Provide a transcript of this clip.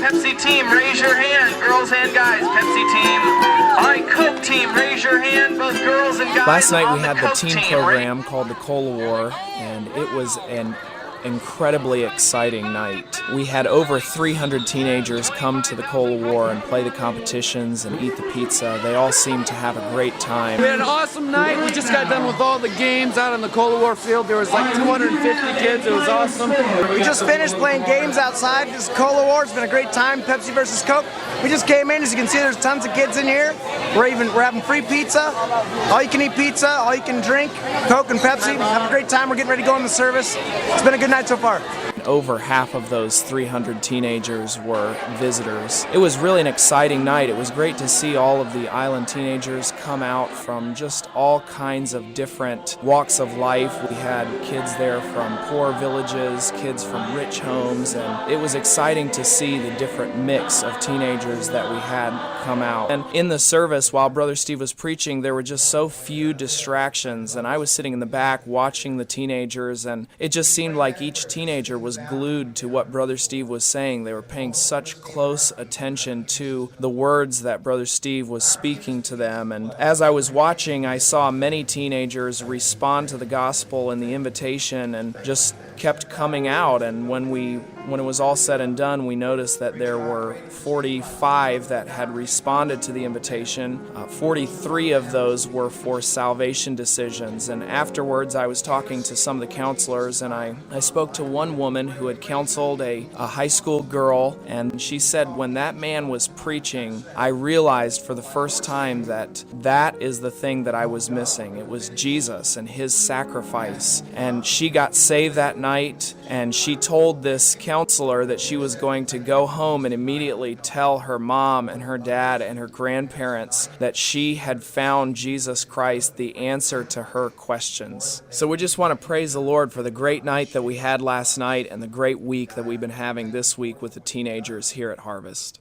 Pepsi team, raise your hand. Girls and guys, Pepsi team. All right, Coke team, raise your hand. Both girls and guys. Last night on we had the Coke teen team. program called the Cola War, and it was an incredibly exciting night. We had over 300 teenagers come to the Cola War and play the competitions and eat the pizza. They all seemed to have a great time. We had an awesome night. We just got done with all the games out on the Cola War field. There was like 250 kids. It was awesome. We just finished playing games outside. This Cola War, it's been a great time. Pepsi versus Coke. We just came in. As you can see, there's tons of kids in here. We're having free pizza, all you can eat pizza, all you can drink, Coke and Pepsi. Have a great time. We're getting ready to go in the service. It's been a good night so far. Over half of those 300 teenagers were visitors. It was really an exciting night. It was great to see all of the island teenagers come out from just all kinds of different walks of life. We had kids there from poor villages, kids from rich homes, and it was exciting to see the different mix of teenagers that we had come out. And in the service, while Brother Steve was preaching, there were just so few distractions, and I was sitting in the back watching the teenagers, and it just seemed like each teenager was glued to what Brother Steve was saying. They were paying such close attention to the words that Brother Steve was speaking to them. And as I was watching, I saw many teenagers respond to the gospel and the invitation and just kept coming out. And when it was all said and done, we noticed that there were 45 that had responded to the invitation. 43 of those were for salvation decisions. And afterwards, I was talking to some of the counselors, and I spoke to one woman who had counseled a high school girl, and she said, when that man was preaching, I realized for the first time that is the thing that I was missing. It was Jesus and his sacrifice. And she got saved that night, and she told this counselor that she was going to go home and immediately tell her mom and her dad and her grandparents that she had found Jesus Christ, the answer to her questions. So we just want to praise the Lord for the great night that we had last night and the great week that we've been having this week with the teenagers here at Harvest.